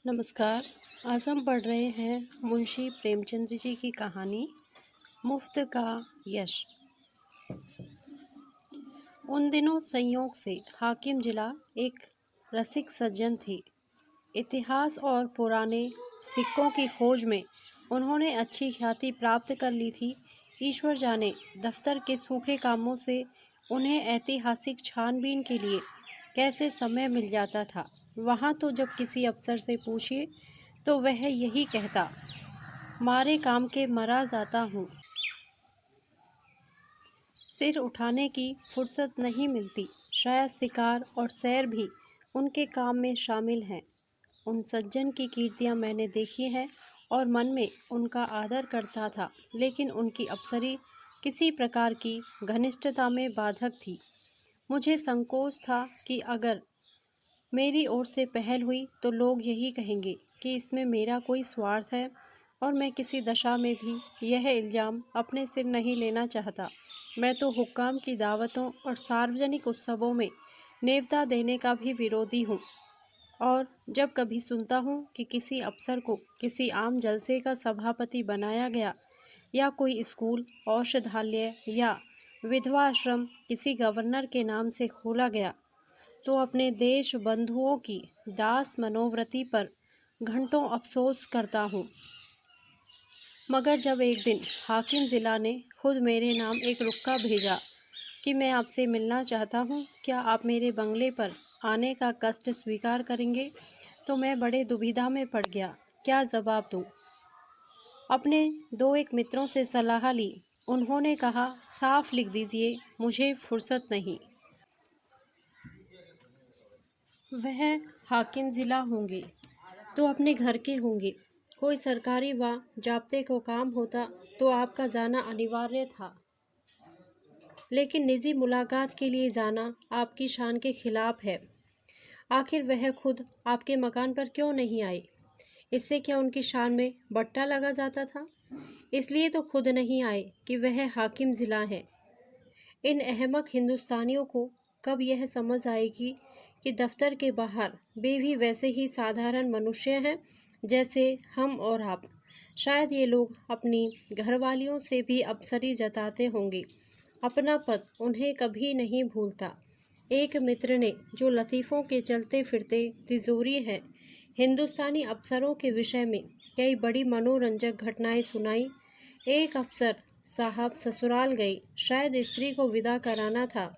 नमस्कार। आज हम पढ़ रहे हैं मुंशी प्रेमचंद जी की कहानी मुफ्त का यश। उन दिनों संयोग से हाकिम जिला एक रसिक सज्जन थे। इतिहास और पुराने सिक्कों की खोज में उन्होंने अच्छी ख्याति प्राप्त कर ली थी। ईश्वर जाने दफ्तर के सूखे कामों से उन्हें ऐतिहासिक छानबीन के लिए कैसे समय मिल जाता था। वहाँ तो जब किसी अफसर से पूछिए तो वह यही कहता, मारे काम के मरा जाता हूँ। सिर उठाने की फुर्सत नहीं मिलती। शायद शिकार और सैर भी उनके काम में शामिल हैं। उन सज्जन की कीर्तियाँ मैंने देखी हैं और मन में उनका आदर करता था, लेकिन उनकी अफसरी किसी प्रकार की घनिष्ठता में बाधक थी। मुझे संकोच था कि अगर मेरी ओर से पहल हुई तो लोग यही कहेंगे कि इसमें मेरा कोई स्वार्थ है, और मैं किसी दशा में भी यह इल्ज़ाम अपने सिर नहीं लेना चाहता। मैं तो हुक्काम की दावतों और सार्वजनिक उत्सवों में नेवता देने का भी विरोधी हूँ, और जब कभी सुनता हूँ कि किसी अफसर को किसी आम जलसे का सभापति बनाया गया, या कोई स्कूल, औषधालय या विधवा आश्रम किसी गवर्नर के नाम से खोला गया, तो अपने देश बंधुओं की दास मनोवृत्ति पर घंटों अफसोस करता हूँ। मगर जब एक दिन हाकिम ज़िला ने खुद मेरे नाम एक रुक्का भेजा कि मैं आपसे मिलना चाहता हूँ, क्या आप मेरे बंगले पर आने का कष्ट स्वीकार करेंगे, तो मैं बड़े दुविधा में पड़ गया। क्या जवाब दूँ? अपने दो एक मित्रों से सलाह ली। उन्होंने कहा, साफ लिख दीजिए, मुझे फुर्सत नहीं। वह हाकिम ज़िला होंगे तो अपने घर के होंगे। कोई सरकारी व जाब्ते को काम होता तो आपका जाना अनिवार्य था, लेकिन निजी मुलाकात के लिए जाना आपकी शान के खिलाफ है। आखिर वह खुद आपके मकान पर क्यों नहीं आए? इससे क्या उनकी शान में बट्टा लगा जाता था? इसलिए तो खुद नहीं आए कि वह हाकिम ज़िला है। इन अहमक हिंदुस्तानियों को कब यह समझ आएगी कि दफ्तर के बाहर वे भी वैसे ही साधारण मनुष्य हैं जैसे हम और आप। शायद ये लोग अपनी घरवालियों से भी अफसरी जताते होंगे। अपना पद उन्हें कभी नहीं भूलता। एक मित्र ने जो लतीफ़ों के चलते फिरते तिजोरी है हिंदुस्तानी अफसरों के विषय में कई बड़ी मनोरंजक घटनाएं सुनाई। एक अफसर साहब ससुराल गए, शायद स्त्री को विदा कराना था।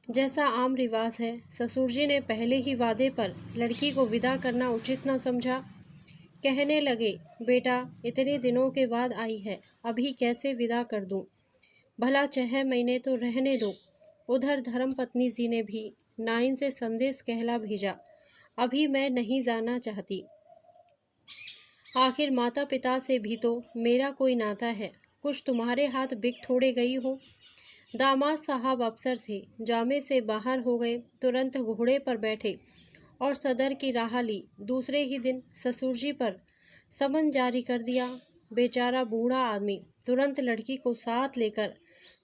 जैसा आम रिवाज है, ससुर जी ने पहले ही वादे पर लड़की को विदा करना उचित न समझा। कहने लगे, बेटा इतने दिनों के बाद आई है, अभी कैसे विदा कर दूं? भला 6 महीने तो रहने दो। उधर धर्मपत्नी जी ने भी नाइन से संदेश कहला भेजा, अभी मैं नहीं जाना चाहती। आखिर माता पिता से भी तो मेरा कोई नाता है, कुछ तुम्हारे हाथ बिक थोड़े गई हो। दामाद साहब अफसर थे, जामे से बाहर हो गए, तुरंत घोड़े पर बैठे और सदर की राह ली। दूसरे ही दिन ससुर जी पर समन जारी कर दिया। बेचारा बूढ़ा आदमी तुरंत लड़की को साथ लेकर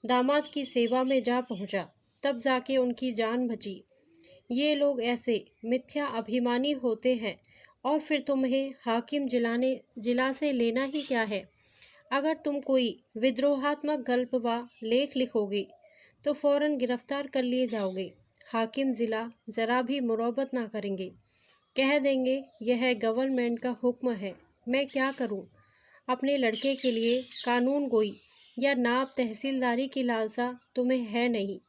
दामाद की सेवा में जा पहुंचा, तब जाके उनकी जान बची। ये लोग ऐसे मिथ्या अभिमानी होते हैं, और फिर तुम्हें हाकिम जिला से लेना ही क्या है? अगर तुम कोई विद्रोहात्मक गल्प व लेख लिखोगे तो फौरन गिरफ्तार कर लिए जाओगे। हाकिम ज़िला ज़रा भी मुरौबत ना करेंगे, कह देंगे यह गवर्नमेंट का हुक्म है। मैं क्या करूं? अपने लड़के के लिए कानून गोई या नाब तहसीलदारी की लालसा तुम्हें है नहीं,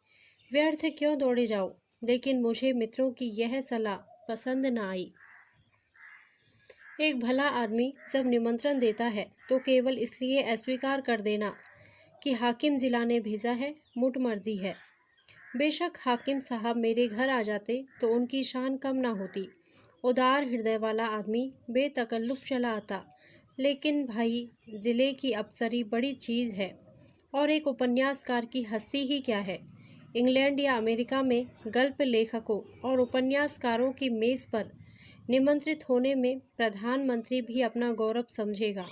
व्यर्थ क्यों दौड़े जाओ। लेकिन मुझे मित्रों की यह सलाह पसंद न आई। एक भला आदमी जब निमंत्रण देता है तो केवल इसलिए अस्वीकार कर देना कि हाकिम ज़िला ने भेजा है, मुटमर्दी है। बेशक हाकिम साहब मेरे घर आ जाते तो उनकी शान कम ना होती। उदार हृदय वाला आदमी बेतकल्लुफ़ चला आता। लेकिन भाई, ज़िले की अफसरी बड़ी चीज़ है, और एक उपन्यासकार की हस्ती ही क्या है। इंग्लैंड या अमेरिका में गल्प लेखकों और उपन्यासकारों की मेज़ पर निमंत्रित होने में प्रधानमंत्री भी अपना गौरव समझेगा।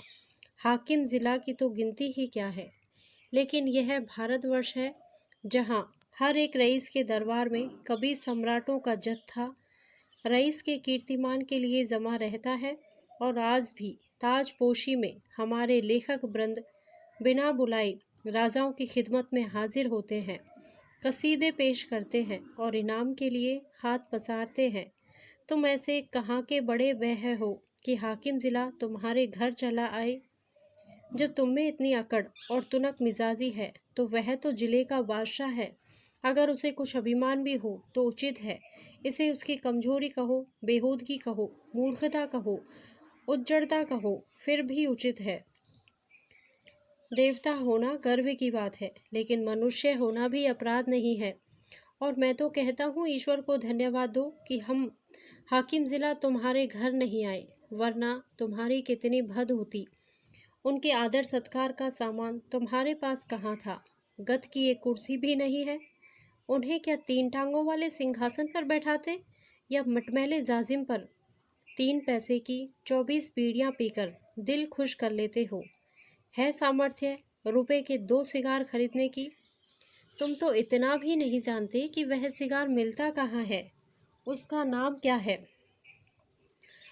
हाकिम ज़िला की तो गिनती ही क्या है। लेकिन यह भारतवर्ष है, जहाँ हर एक रईस के दरबार में कभी सम्राटों का जत्था, रईस के कीर्तिमान के लिए जमा रहता है और आज भी ताजपोशी में हमारे लेखक वृंद बिना बुलाए राजाओं की खिदमत में हाजिर होते हैं, कसीदे पेश करते हैं और इनाम के लिए हाथ पसारते हैं। तुम ऐसे कहाँ के बड़े वह हो कि हाकिम ज़िला तुम्हारे घर चला आए? जब तुम में इतनी अकड़ और तुनक मिजाजी है तो वह तो जिले का बादशाह है। अगर उसे कुछ अभिमान भी हो तो उचित है इसे उसकी कमजोरी कहो, बेहूदगी कहो, मूर्खता कहो, उज्जड़ता कहो, फिर भी उचित है। देवता होना गर्व की बात है, लेकिन मनुष्य होना भी अपराध नहीं है। और मैं तो कहता हूँ ईश्वर को धन्यवाद दो कि हम हाकिम ज़िला तुम्हारे घर नहीं आए, वरना तुम्हारी कितनी भद होती। उनके आदर सत्कार का सामान तुम्हारे पास कहाँ था? गद्द की एक कुर्सी भी नहीं है। उन्हें क्या 3 टांगों वाले सिंहासन पर बैठाते या मटमैले जाजिम पर 3 पैसे की 24 बीड़ियाँ पीकर दिल खुश कर लेते हो? है सामर्थ्य रुपए के 2 सिगार खरीदने की? तुम तो इतना भी नहीं जानते कि वह सिगार मिलता कहाँ है, उसका नाम क्या है।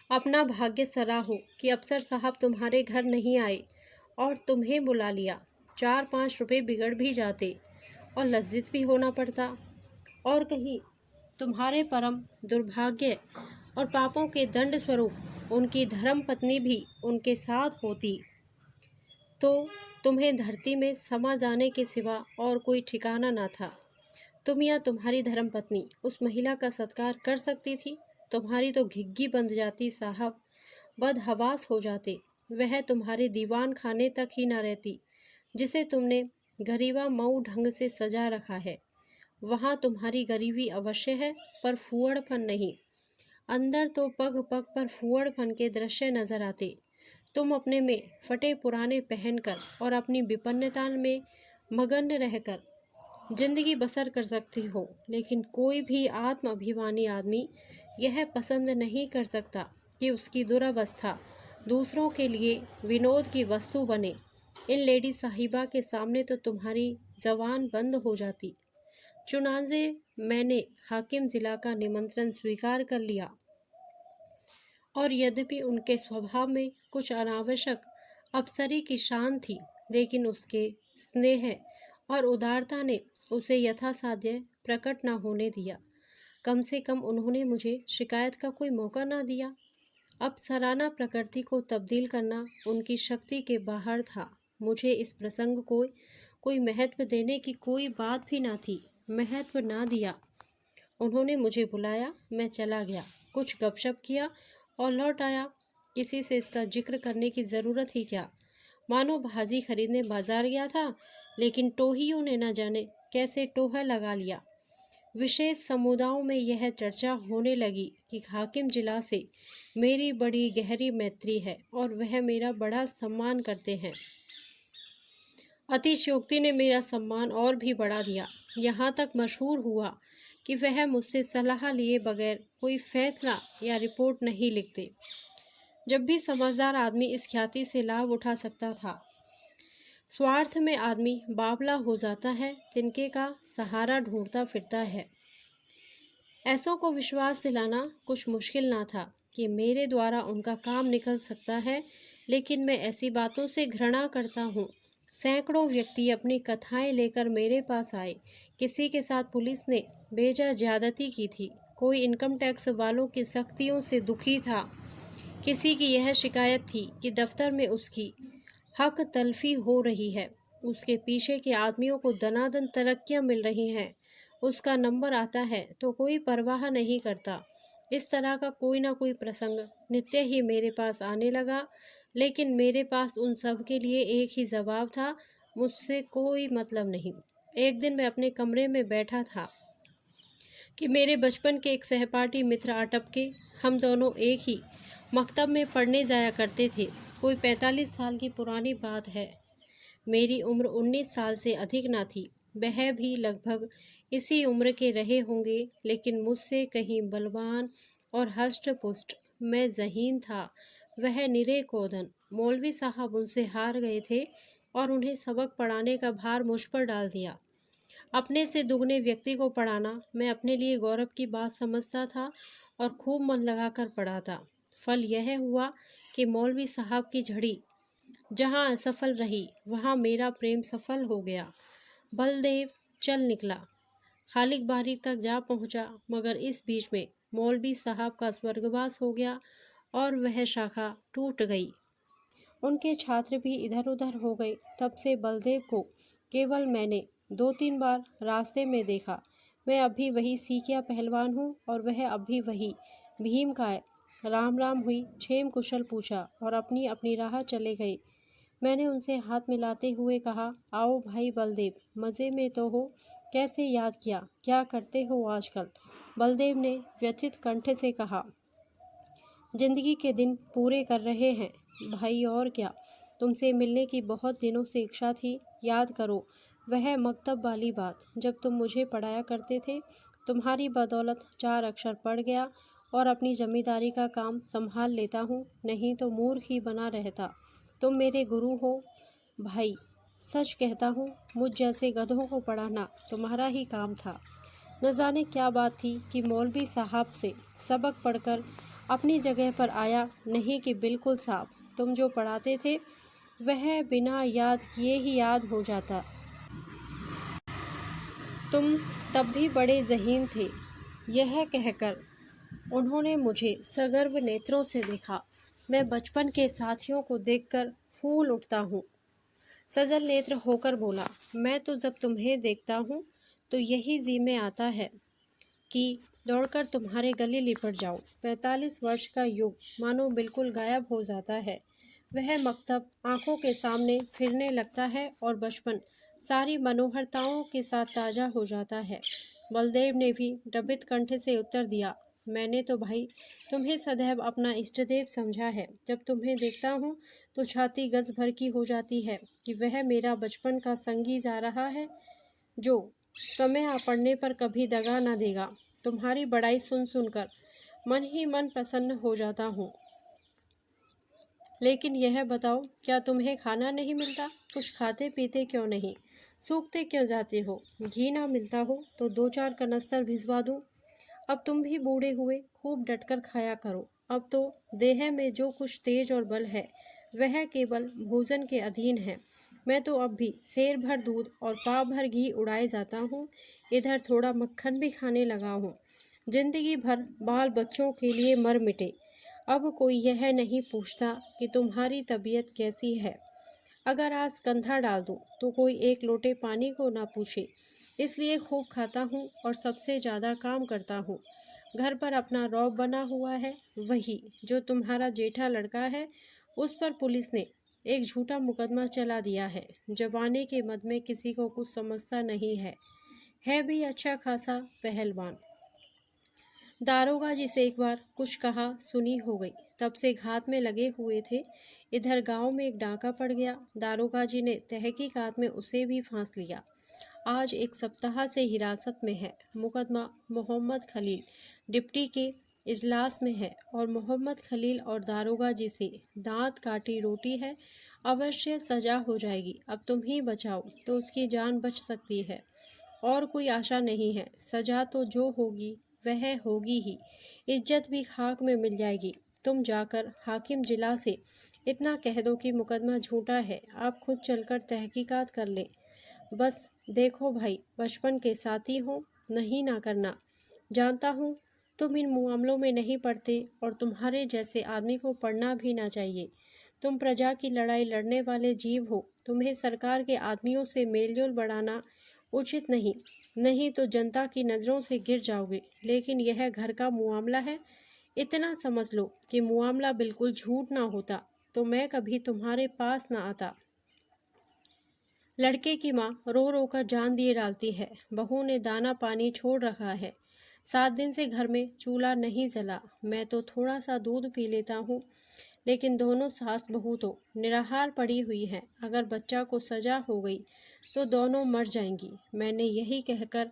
अपना भाग्य सराहो कि अफसर साहब तुम्हारे घर नहीं आए और तुम्हें बुला लिया। 4-5 रुपए बिगड़ भी जाते और लज्जित भी होना पड़ता। और कहीं तुम्हारे परम दुर्भाग्य और पापों के दंड स्वरूप उनकी धर्म पत्नी भी उनके साथ होती तो तुम्हें धरती में समा जाने के सिवा और कोई ठिकाना ना था। तुम या तुम्हारी धर्मपत्नी उस महिला का सत्कार कर सकती थी? तुम्हारी तो घिग्गी बंध जाती साहब, बदहवास हो जाते। वह तुम्हारे दीवान खाने तक ही ना रहती जिसे तुमने गरीबा मऊ ढंग से सजा रखा है। वहाँ तुम्हारी गरीबी अवश्य है पर फूहड़पन नहीं। अंदर तो पग पग पर फूहड़पन के दृश्य नजर आते। तुम अपने में फटे पुराने पहनकर और अपनी विपन्नता में मगन रहकर जिंदगी बसर कर सकती हो, लेकिन कोई भी आत्म अभिमानी आदमी यह पसंद नहीं कर सकता कि उसकी दुरावस्था दूसरों के लिए विनोद की वस्तु बने। इन लेडी साहिबा के सामने तो तुम्हारी जबान बंद हो जाती। चुनांचे मैंने हाकिम ज़िला का निमंत्रण स्वीकार कर लिया और यद्यपि उनके स्वभाव में कुछ अनावश्यक अप्सरी की शान थी, लेकिन उसके स्नेह और उदारता ने उसे यथासाध्य प्रकट न होने दिया। कम से कम उन्होंने मुझे शिकायत का कोई मौका ना दिया। अब सराहना प्रकृति को तब्दील करना उनकी शक्ति के बाहर था। मुझे इस प्रसंग को कोई महत्व देने की कोई बात भी ना थी। महत्व ना दिया। उन्होंने मुझे बुलाया, मैं चला गया, कुछ गपशप किया और लौट आया। किसी से इसका जिक्र करने की ज़रूरत ही क्या, मानो भाजी खरीदने बाजार गया था, लेकिन टोहियों ने न जाने कैसे टोहा लगा लिया। विशेष समुदायों में यह चर्चा होने लगी कि हाकिम जिला से मेरी बड़ी गहरी मैत्री है और वह मेरा बड़ा सम्मान करते हैं। अतिशयोक्ति ने मेरा सम्मान और भी बढ़ा दिया। यहाँ तक मशहूर हुआ कि वह मुझसे सलाह लिए बगैर कोई फैसला या रिपोर्ट नहीं लिखते। जब भी समझदार आदमी इस ख्याति से लाभ उठा सकता था। स्वार्थ में आदमी बावला हो जाता है, तिनके का सहारा ढूंढता फिरता है। ऐसों को विश्वास दिलाना कुछ मुश्किल ना था कि मेरे द्वारा उनका काम निकल सकता है, लेकिन मैं ऐसी बातों से घृणा करता हूँ। सैकड़ों व्यक्ति अपनी कथाएं लेकर मेरे पास आए। किसी के साथ पुलिस ने बेजा ज्यादती की थी, कोई इनकम टैक्स वालों की सख्तियों से दुखी था, किसी की यह शिकायत थी कि दफ्तर में उसकी हक तलफी हो रही है, उसके पीछे के आदमियों को दनादन तरक्कियां मिल रही हैं, उसका नंबर आता है तो कोई परवाह नहीं करता। इस तरह का कोई ना कोई प्रसंग नित्य ही मेरे पास आने लगा, लेकिन मेरे पास उन सब के लिए एक ही जवाब था, मुझसे कोई मतलब नहीं। एक दिन मैं अपने कमरे में बैठा था कि मेरे बचपन के एक सहपाठी मित्र आ टपके। हम दोनों एक ही मकतब में पढ़ने जाया करते थे। कोई 45 साल की पुरानी बात है। मेरी उम्र 19 साल से अधिक न थी। वह भी लगभग इसी उम्र के रहे होंगे, लेकिन मुझसे कहीं बलवान और हष्ट पुष्ट। मैं ज़हीन था, वह निरे कोदन। मौलवी साहब उनसे हार गए थे और उन्हें सबक पढ़ाने का भार मुझ पर डाल दिया। अपने से दुगने व्यक्ति को पढ़ाना मैं अपने लिए गौरव की बात समझता था और खूब मन लगाकर पढ़ा था। फल यह हुआ कि मौलवी साहब की झड़ी जहाँ असफल रही वहाँ मेरा प्रेम सफल हो गया। बलदेव चल निकला, खालिक बारी तक जा पहुँचा, मगर इस बीच में मौलवी साहब का स्वर्गवास हो गया और वह शाखा टूट गई। उनके छात्र भी इधर उधर हो गए। तब से बलदेव को केवल मैंने 2-3 बार रास्ते में देखा। मैं अभी वही सीकिया पहलवान हूँ और वह अभी वही भीम का है। राम राम हुई, क्षेम कुशल पूछा और अपनी अपनी राह चले गए। मैंने उनसे हाथ मिलाते हुए कहा, आओ भाई बलदेव, मज़े में तो हो, कैसे याद किया, क्या करते हो आजकल? बलदेव ने व्यथित कंठ से कहा, जिंदगी के दिन पूरे कर रहे हैं भाई, और क्या। तुमसे मिलने की बहुत दिनों से इच्छा थी। याद करो वह मकतब वाली बात, जब तुम मुझे पढ़ाया करते थे। तुम्हारी बदौलत 4 अक्षर पढ़ गया और अपनी जमींदारी का काम संभाल लेता हूँ, नहीं तो मूर्ख ही बना रहता। तुम मेरे गुरु हो भाई, सच कहता हूँ, मुझ जैसे गधों को पढ़ाना तुम्हारा ही काम था। न जाने क्या बात थी कि मौलवी साहब से सबक पढ़कर अपनी जगह पर आया, नहीं कि बिल्कुल साफ। तुम जो पढ़ाते थे वह बिना याद किए ही याद हो जाता। तुम तब भी बड़े ज़हीन थे। यह कहकर उन्होंने मुझे सगर्व नेत्रों से देखा। मैं बचपन के साथियों को देखकर फूल उठता हूँ। सजल नेत्र होकर बोला, मैं तो जब तुम्हें देखता हूँ तो यही जी में आता है कि दौड़कर तुम्हारे गले लिपट जाऊं। 45 वर्ष का युग मानो बिल्कुल गायब हो जाता है। वह मकतब आंखों के सामने फिरने लगता है और बचपन सारी मनोहरताओं के साथ ताज़ा हो जाता है। बलदेव ने भी डबित कंठ से उत्तर दिया, मैंने तो भाई तुम्हें सदैव अपना इष्टदेव समझा है। जब तुम्हें देखता हूँ तो छाती गज भर की हो जाती है कि वह मेरा बचपन का संगी जा रहा है, जो समय आ पड़ने पर कभी दगा ना देगा। तुम्हारी बड़ाई सुन सुनकर मन ही मन प्रसन्न हो जाता हूँ। लेकिन यह बताओ, क्या तुम्हें खाना नहीं मिलता? कुछ खाते पीते क्यों नहीं? सूखते क्यों जाते हो? घी ना मिलता हो तो 2-4 कनस्तर भिजवा दूँ? अब तुम भी बूढ़े हुए, खूब डटकर खाया करो। अब तो देह में जो कुछ तेज और बल है वह केवल भोजन के अधीन है। मैं तो अब भी सेर भर दूध और पाव भर घी उड़ाए जाता हूँ। इधर थोड़ा मक्खन भी खाने लगा हूँ। जिंदगी भर बाल बच्चों के लिए मर मिटे। अब कोई यह नहीं पूछता कि तुम्हारी तबीयत कैसी है। अगर आज कंधा डाल दूँ तो कोई एक लोटे पानी को ना पूछे। इसलिए खूब खाता हूँ और सबसे ज़्यादा काम करता हूँ। घर पर अपना रौब बना हुआ है, वही जो तुम्हारा जेठा लड़का है, उस पर पुलिस ने एक झूठा मुकदमा चला दिया है। जवानी के मद में किसी को कुछ समझता नहीं है भी अच्छा खासा पहलवान। दारोगा जी से एक बार कुछ कहा सुनी हो गई, तब से घात में लगे हुए थे। इधर गांव में एक डाका पड़ गया। दारोगा जी ने तहकीकात में उसे भी फांस लिया। आज 1 सप्ताह से हिरासत में है। मुकदमा मोहम्मद खलील डिप्टी के इजलास में है और मोहम्मद खलील और दारोगा जी से दांत काटी रोटी है। अवश्य सजा हो जाएगी। अब तुम ही बचाओ तो उसकी जान बच सकती है, और कोई आशा नहीं है। सजा तो जो होगी वह होगी ही, इज्जत भी खाक में मिल जाएगी। तुम जाकर हाकिम जिला से इतना कह दो कि मुकदमा झूठा है, आप खुद चलकर तहकीकात कर लें। बस देखो भाई, बचपन के साथी हो, नहीं ना करना। जानता हूँ तुम इन मामलों में नहीं पढ़ते और तुम्हारे जैसे आदमी को पढ़ना भी ना चाहिए। तुम प्रजा की लड़ाई लड़ने वाले जीव हो। तुम्हें सरकार के आदमियों से मेलजोल बढ़ाना उचित नहीं, नहीं तो जनता की नज़रों से गिर जाओगे। लेकिन यह घर का मामला है, इतना समझ लो कि मामला बिल्कुल झूठ ना होता तो मैं कभी तुम्हारे पास ना आता। लड़के की माँ रो रो कर जान दिए डालती है। बहू ने दाना पानी छोड़ रखा है। 7 दिन से घर में चूल्हा नहीं जला। मैं तो थोड़ा सा दूध पी लेता हूँ, लेकिन दोनों सास बहू तो निराहार पड़ी हुई हैं। अगर बच्चा को सजा हो गई तो दोनों मर जाएंगी। मैंने यही कहकर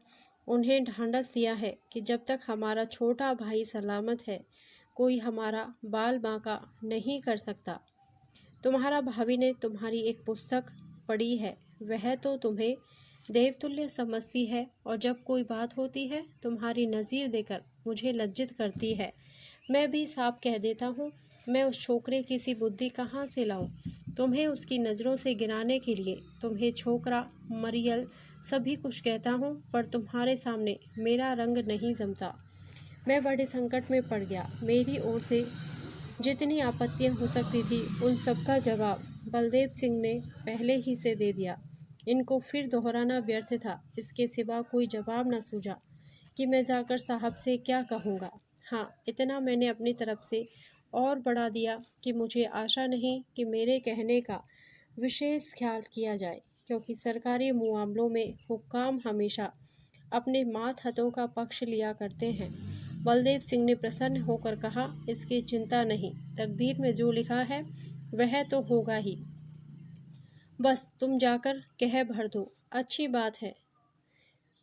उन्हें ढांढस दिया है कि जब तक हमारा छोटा भाई सलामत है, कोई हमारा बाल बांका नहीं कर सकता। तुम्हारा भाभी ने तुम्हारी एक पुस्तक पढ़ी है, वह तो तुम्हें देवतुल्य समझती है और जब कोई बात होती है तुम्हारी नज़ीर देकर मुझे लज्जित करती है। मैं भी साफ कह देता हूँ, मैं उस छोकरे की सी बुद्धि कहाँ से लाऊं? तुम्हें उसकी नज़रों से गिराने के लिए तुम्हें छोकरा, मरियल सभी कुछ कहता हूँ, पर तुम्हारे सामने मेरा रंग नहीं जमता। मैं बड़े संकट में पड़ गया। मेरी ओर से जितनी आपत्तियां हो सकती थी उन सब का जवाब बलदेव सिंह ने पहले ही से दे दिया। इनको फिर दोहराना व्यर्थ था। इसके सिवा कोई जवाब न सूझा कि मैं जाकर साहब से क्या कहूँगा। हाँ, इतना मैंने अपनी तरफ से और बढ़ा दिया कि मुझे आशा नहीं कि मेरे कहने का विशेष ख्याल किया जाए, क्योंकि सरकारी मामलों में हुक्काम हमेशा अपने मातहतों का पक्ष लिया करते हैं। बलदेव सिंह ने प्रसन्न होकर कहा, इसकी चिंता नहीं, तकदीर में जो लिखा है वह तो होगा ही। बस तुम जाकर कह भर दो। अच्छी बात है।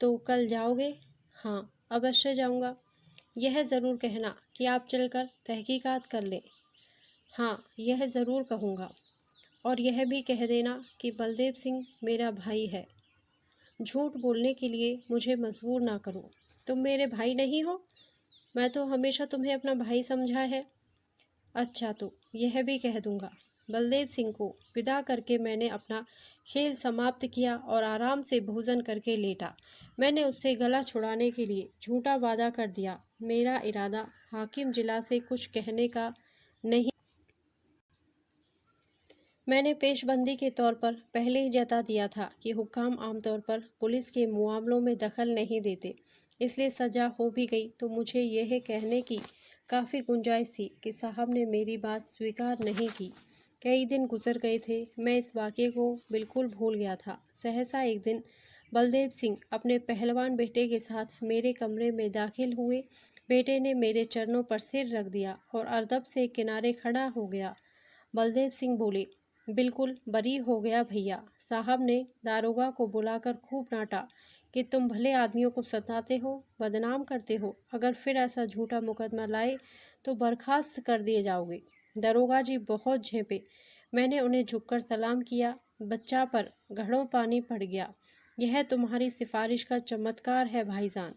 तो कल जाओगे? हाँ, अवश्य जाऊंगा। यह ज़रूर कहना कि आप चलकर तहकीकात कर लें। हाँ, यह ज़रूर कहूँगा। और यह भी कह देना कि बलदेव सिंह मेरा भाई है। झूठ बोलने के लिए मुझे मजबूर ना करो। तुम मेरे भाई नहीं हो? मैं तो हमेशा तुम्हें अपना भाई समझा है। अच्छा, तो यह भी कह दूंगा। बलदेव सिंह को विदा करके मैंने अपना खेल समाप्त किया और आराम से भोजन करके लेटा। मैंने उससे गला छुड़ाने के लिए झूठा वादा कर दिया। मेरा इरादा हाकिम जिला से कुछ कहने का नहीं। मैंने पेशबंदी के तौर पर पहले ही जता दिया था कि हुक्काम आमतौर पर पुलिस के मामलों में दखल नहीं देते, इसलिए सज़ा हो भी गई तो मुझे यह कहने की काफ़ी गुंजाइश थी कि साहब ने मेरी बात स्वीकार नहीं की। कई दिन गुजर गए थे, मैं इस वाक़े को बिल्कुल भूल गया था। सहसा एक दिन बलदेव सिंह अपने पहलवान बेटे के साथ मेरे कमरे में दाखिल हुए। बेटे ने मेरे चरणों पर सिर रख दिया और अदब से किनारे खड़ा हो गया। बलदेव सिंह बोले, बिल्कुल बरी हो गया भैया। साहब ने दारोगा को बुलाकर खूब डांटा कि तुम भले आदमियों को सताते हो, बदनाम करते हो। अगर फिर ऐसा झूठा मुकदमा लाए तो बर्खास्त कर दिए जाओगे। दारोगा जी बहुत झेपे। मैंने उन्हें झुककर सलाम किया। बच्चा पर घड़ों पानी पड़ गया। यह तुम्हारी सिफारिश का चमत्कार है भाईजान।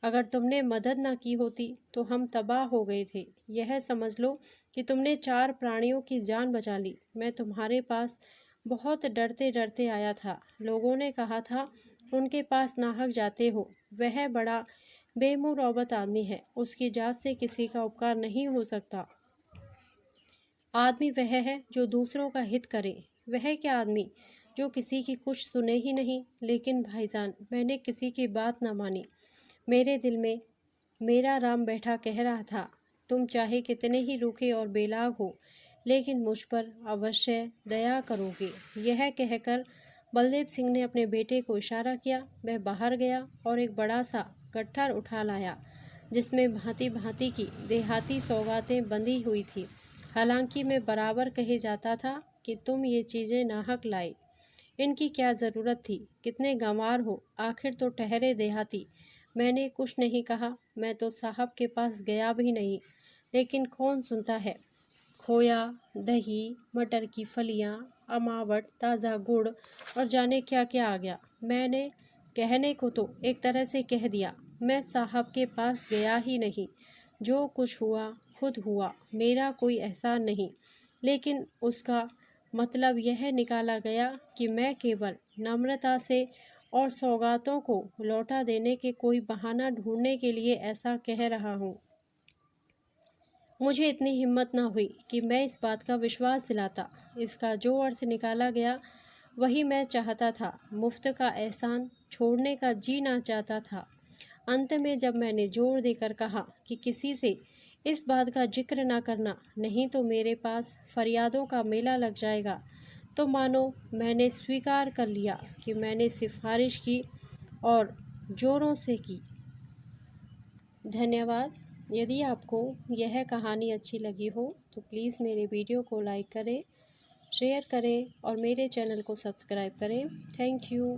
अगर तुमने मदद ना की होती तो हम तबाह हो गए थे। यह समझ लो कि तुमने 4 प्राणियों की जान बचा ली। मैं तुम्हारे पास बहुत डरते डरते आया था। लोगों ने कहा था उनके पास नाहक जाते हो। वह बड़ा बेमुरौवत आदमी है। उसकी जात से किसी का उपकार नहीं हो सकता। आदमी वह है जो दूसरों का हित करे। वह क्या आदमी जो किसी की कुछ सुने ही नहीं। लेकिन भाईजान, मैंने किसी की बात ना मानी। मेरे दिल में मेरा राम बैठा कह रहा था, तुम चाहे कितने ही रूखे और बेलाग हो, लेकिन मुझ पर अवश्य दया करोगे। यह कहकर बलदेव सिंह ने अपने बेटे को इशारा किया। मैं बाहर गया और एक बड़ा सा गट्ठर उठा लाया, जिसमें भांति भांति की देहाती सौगातें बंधी हुई थी। हालांकि मैं बराबर कहे जाता था कि तुम ये चीज़ें नाहक लाए। इनकी क्या ज़रूरत थी? कितने गंवार हो, आखिर तो ठहरे देहाती। मैंने कुछ नहीं कहा। मैं तो साहब के पास गया भी नहीं। लेकिन कौन सुनता है? खोया, दही, मटर की फलियाँ, अमावट, ताज़ा गुड़ और जाने क्या क्या आ गया। मैंने कहने को तो एक तरह से कह दिया। मैं साहब के पास गया ही नहीं। जो कुछ हुआ खुद हुआ, मेरा कोई एहसान नहीं। लेकिन उसका मतलब यह निकाला गया कि मैं केवल नम्रता से और सौगातों को लौटा देने के कोई बहाना ढूंढने के लिए ऐसा कह रहा हूँ। मुझे इतनी हिम्मत न हुई कि मैं इस बात का विश्वास दिलाता। इसका जो अर्थ निकाला गया वही मैं चाहता था। मुफ्त का एहसान छोड़ने का जी ना चाहता था। अंत में जब मैंने जोर देकर कहा कि किसी से इस बात का जिक्र ना करना, नहीं तो मेरे पास फरियादों का मेला लग जाएगा, तो मानो मैंने स्वीकार कर लिया कि मैंने सिफारिश की और जोरों से की। धन्यवाद। यदि आपको यह कहानी अच्छी लगी हो तो प्लीज़ मेरे वीडियो को लाइक करें, शेयर करें और मेरे चैनल को सब्सक्राइब करें। Thank you.